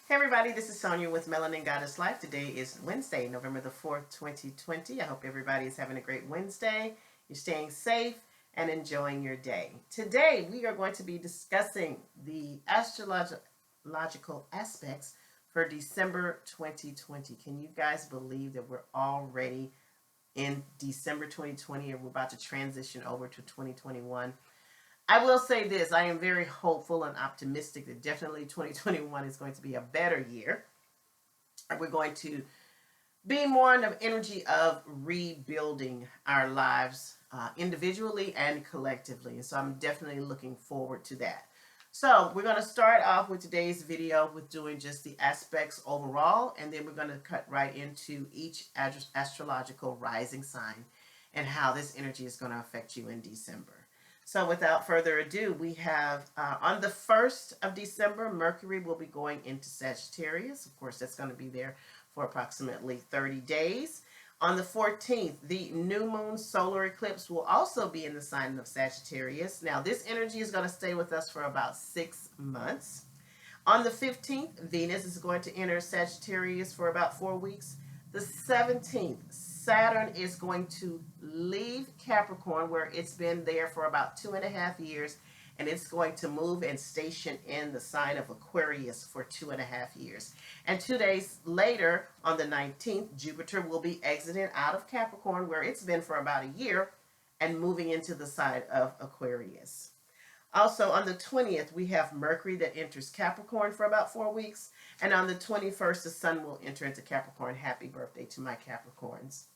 Hey everybody, this is Sonia with Melanin Goddess Life. Today is Wednesday, November the 4th, 2020. I hope everybody is having a great Wednesday. You're staying safe and enjoying your day. Today we are going to be discussing the astrological aspects for December 2020. Can you guys believe that we're already in December 2020 and we're about to transition over to 2021? I will say this, I am very hopeful and optimistic that definitely 2021 is going to be a better year. We're going to be more in the energy of rebuilding our lives individually and collectively. And so I'm definitely looking forward to that. So we're going to start off with today's video with doing just the aspects overall, and then we're going to cut right into each astrological rising sign and how this energy is going to affect you in December. So without further ado, we have on the 1st of December, Mercury will be going into Sagittarius. Of course, that's going to be there for approximately 30 days. On the 14th, the new moon solar eclipse will also be in the sign of Sagittarius. Now, this energy is going to stay with us for about 6 months. On the 15th, Venus is going to enter Sagittarius for about 4 weeks. The 17th, Saturn is going to leave Capricorn, where it's been there for about 2.5 years, and it's going to move and station in the sign of Aquarius for 2.5 years. And 2 days later, on the 19th, Jupiter will be exiting out of Capricorn, where it's been for about a year, and moving into the sign of Aquarius. Also, on the 20th, we have Mercury that enters Capricorn for about 4 weeks. And on the 21st, the Sun will enter into Capricorn. Happy birthday to my Capricorns.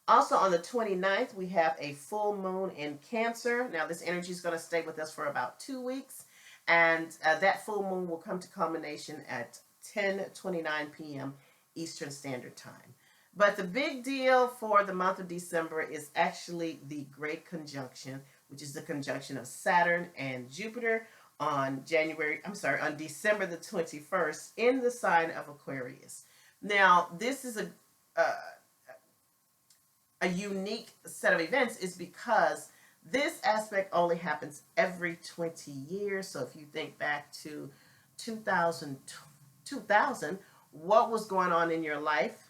Also, on the 29th, we have a full moon in Cancer. Now, this energy is going to stay with us for about 2 weeks. And that full moon will come to culmination at 10:29 p.m. Eastern Standard Time. But the big deal for the month of December is actually the Great Conjunction, which is the conjunction of Saturn and Jupiter on December the 21st in the sign of Aquarius. Now, this is a unique set of events is because this aspect only happens every 20 years. So if you think back to 2000, what was going on in your life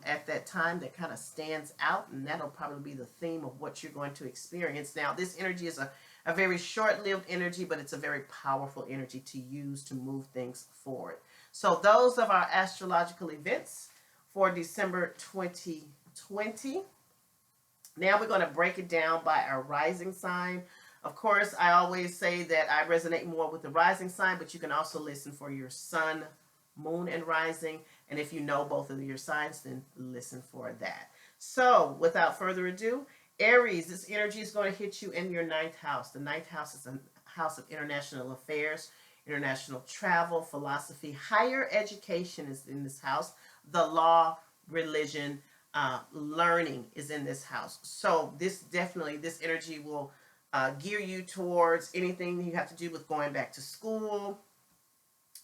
at that time that kind of stands out, and that'll probably be the theme of what you're going to experience. Now, this energy is a very short-lived energy, but it's a very powerful energy to use to move things forward. So those are our astrological events for December 2020. Now we're going to break it down by our rising sign. Of course, I always say that I resonate more with the rising sign, but you can also listen for your sun, moon, and rising. And if you know both of your signs, then listen for that. So without further ado, Aries, this energy is going to hit you in your 9th house. The 9th house is a house of international affairs, international travel, philosophy. Higher education is in this house. The law, religion, learning is in this house. So this energy will gear you towards anything you have to do with going back to school,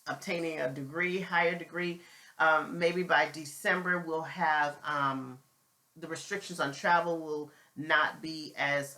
obtaining a degree, higher degree. Maybe by December we'll have the restrictions on travel will not be as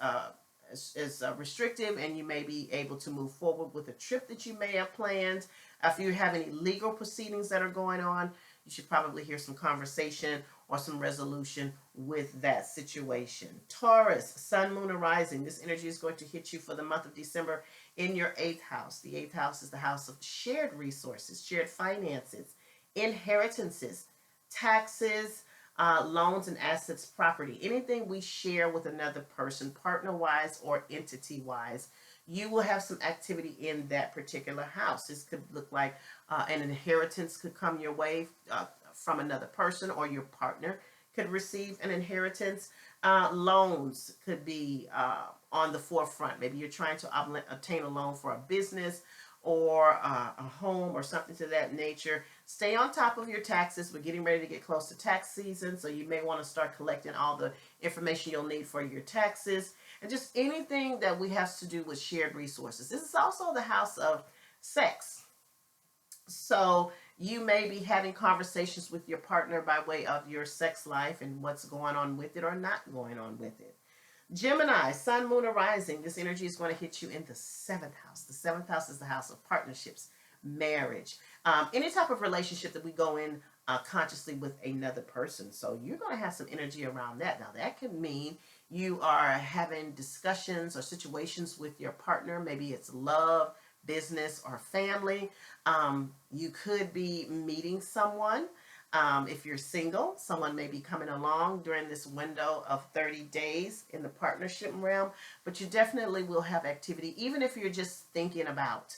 restrictive, and you may be able to move forward with a trip that you may have planned. If you have any legal proceedings that are going on, you should probably hear some conversation or some resolution with that situation. Taurus, sun, moon, and rising. This energy is going to hit you for the month of December in your 8th house. The 8th house is the house of shared resources, shared finances, inheritances, taxes, loans and assets, property. Anything we share with another person, partner-wise or entity-wise, you will have some activity in that particular house. This could look like an inheritance could come your way from another person, or your partner could receive an inheritance. Loans could be on the forefront. Maybe you're trying to obtain a loan for a business or a home or something to that nature. Stay on top of your taxes. We're getting ready to get close to tax season, so you may want to start collecting all the information you'll need for your taxes, and just anything that we have to do with shared resources. This is also the house of sex. So you may be having conversations with your partner by way of your sex life and what's going on with it or not going on with it. Gemini, sun, moon, or rising. This energy is going to hit you in the 7th house. The 7th house is the house of partnerships, marriage, any type of relationship that we go in consciously with another person. So you're going to have some energy around that. Now, that could mean you are having discussions or situations with your partner. Maybe it's love, business, or family. You could be meeting someone. If you're single, someone may be coming along during this window of 30 days in the partnership realm, but you definitely will have activity, even if you're just thinking about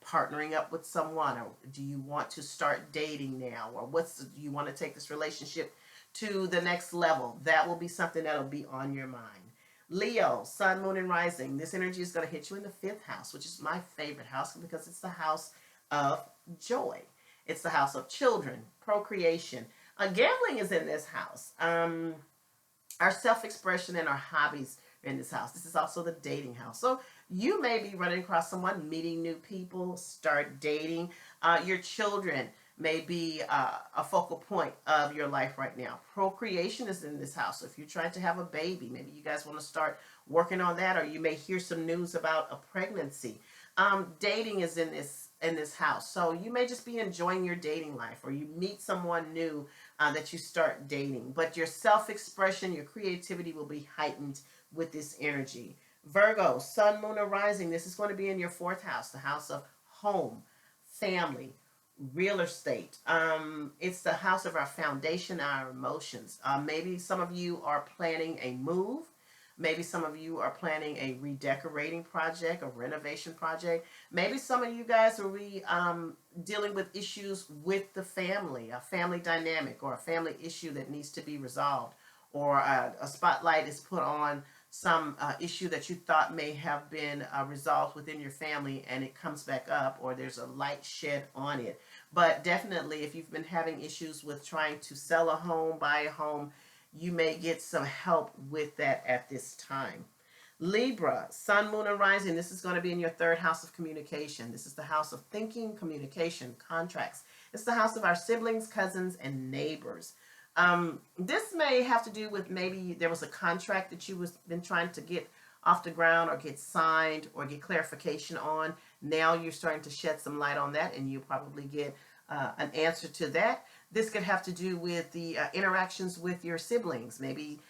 partnering up with someone, or do you want to start dating now, or do you want to take this relationship to the next level? That will be something that'll be on your mind. Leo, sun, moon, and rising. This energy is going to hit you in the fifth house, which is my favorite house because it's the house of joy. It's the house of children, procreation. Gambling is in this house. Our self-expression and our hobbies are in this house. This is also the dating house. So you may be running across someone, meeting new people, start dating. Your children may be a focal point of your life right now. Procreation is in this house. So if you're trying to have a baby, maybe you guys want to start working on that, or you may hear some news about a pregnancy. Dating is in this house. So you may just be enjoying your dating life, or you meet someone new that you start dating. But your self-expression, your creativity will be heightened with this energy. Virgo, sun, moon, or rising. This is going to be in your fourth house, the house of home, family, real estate. It's the house of our foundation, our emotions. Maybe some of you are planning a move. Maybe some of you are planning a redecorating project, a renovation project. Maybe some of you guys are dealing with issues with the family, a family dynamic or a family issue that needs to be resolved, or a spotlight is put on some issue that you thought may have been resolved within your family, and it comes back up, or there's a light shed on it. But definitely, if you've been having issues with trying to sell a home, buy a home, you may get some help with that at this time. Libra, sun, moon, and rising. This is going to be in your third house of communication. This is the house of thinking, communication, contracts. It's the house of our siblings, cousins, and neighbors. This may have to do with maybe there was a contract that been trying to get off the ground, or get signed, or get clarification on. Now you're starting to shed some light on that, and you probably get an answer to that. This could have to do with the interactions with your siblings. Maybe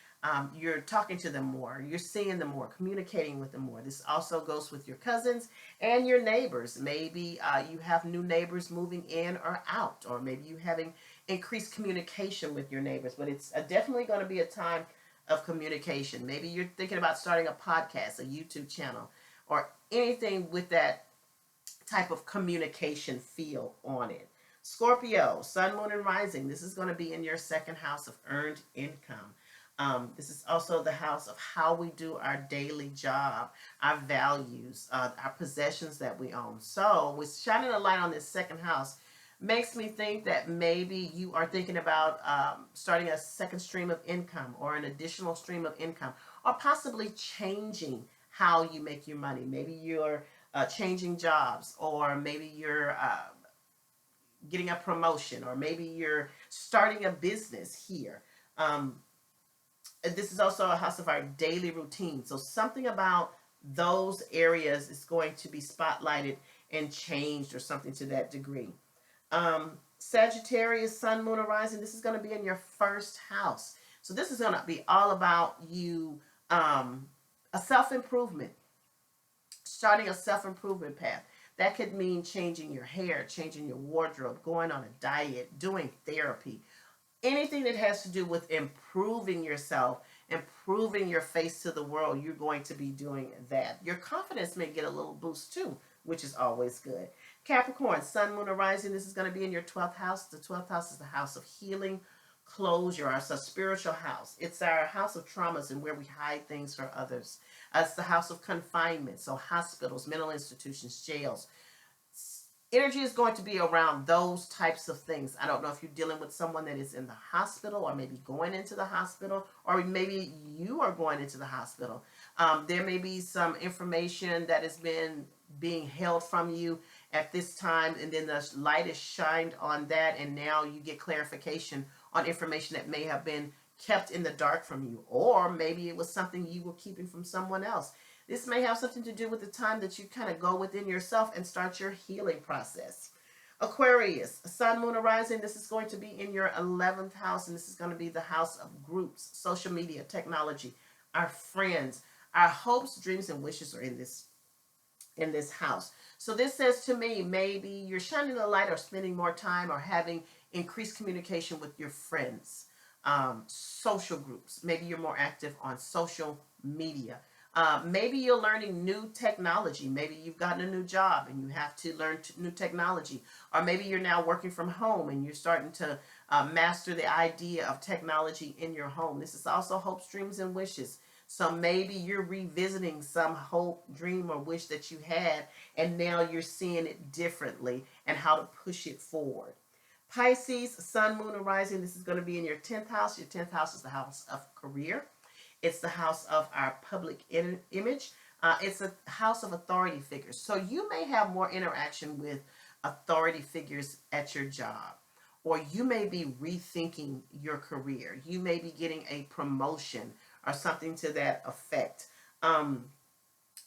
you're talking to them more, you're seeing them more, communicating with them more. This also goes with your cousins and your neighbors. Maybe you have new neighbors moving in or out, or maybe you having increased communication with your neighbors. But it's definitely going to be a time of communication. Maybe you're thinking about starting a podcast, a YouTube channel, or anything with that type of communication feel on it. Scorpio, sun, moon, and rising. This is going to be in your second house of earned income. This is also the house of how we do our daily job, our values, our possessions that we own. So with shining a light on this second house makes me think that maybe you are thinking about starting a second stream of income, or an additional stream of income, or possibly changing how you make your money. Maybe you're changing jobs, or maybe you're getting a promotion, or maybe you're starting a business here. This is also a house of our daily routine. So something about those areas is going to be spotlighted and changed, or something to that degree. Sagittarius, sun, moon, or rising. This is going to be in your first house. So this is going to be all about you, a self-improvement, starting a self-improvement path. That could mean changing your hair, changing your wardrobe, going on a diet, doing therapy. Anything that has to do with improving yourself, improving your face to the world, you're going to be doing that. Your confidence may get a little boost too, which is always good. Capricorn, sun, moon, or rising. This is going to be in your 12th house. The 12th house is the house of healing, closure. It's a spiritual house. It's our house of traumas and where we hide things from others. It's the house of confinement, so hospitals, mental institutions, jails. Energy is going to be around those types of things. I don't know if you're dealing with someone that is in the hospital, or maybe going into the hospital, or maybe you are going into the hospital. There may be some information that has been being held from you at this time, and then the light is shined on that, and now you get clarification on information that may have been kept in the dark from you, or maybe it was something you were keeping from someone else. This may have something to do with the time that you kind of go within yourself and start your healing process. Aquarius, Sun, Moon, or Rising. This is going to be in your 11th house, and this is going to be the house of groups, social media, technology, our friends, our hopes, dreams, and wishes are in this house. So this says to me, maybe you're shining a light or spending more time or having increased communication with your friends, social groups. Maybe you're more active on social media. Maybe you're learning new technology. Maybe you've gotten a new job and you have to learn new technology. Or maybe you're now working from home and you're starting to master the idea of technology in your home. This is also hopes, dreams, and wishes. So maybe you're revisiting some hope, dream, or wish that you had, and now you're seeing it differently and how to push it forward. Pisces, Sun, Moon, and Rising. This is going to be in your 10th house. Your 10th house is the house of career. It's the house of our public image. It's a house of authority figures. So you may have more interaction with authority figures at your job, or you may be rethinking your career. You may be getting a promotion or something to that effect.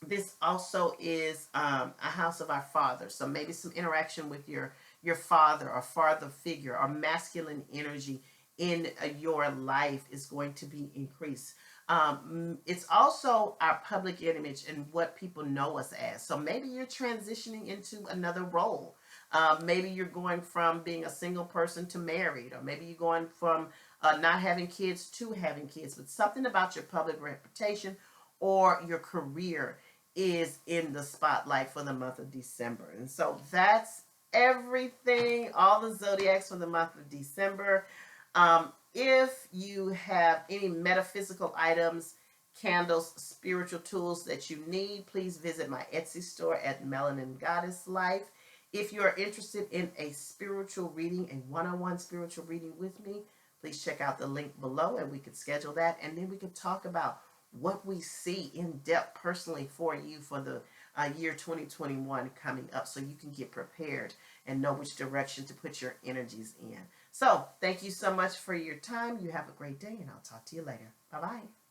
This also is a house of our father. So maybe some interaction with your father or father figure or masculine energy in your life is going to be increased. It's also our public image and what people know us as. So maybe you're transitioning into another role. Maybe you're going from being a single person to married, or maybe you're going from not having kids to having kids. But something about your public reputation or your career is in the spotlight for the month of December. And so that's everything, all the zodiacs for the month of December. If you have any metaphysical items, candles, spiritual tools that you need, please visit my Etsy store at Melanin Goddess Life. If you are interested in a spiritual reading, a one-on-one spiritual reading with me, please check out the link below and we could schedule that. And then we could talk about what we see in depth personally for you for the year 2021 coming up, so you can get prepared and know which direction to put your energies in. So thank you so much for your time. You have a great day, and I'll talk to you later. Bye-bye.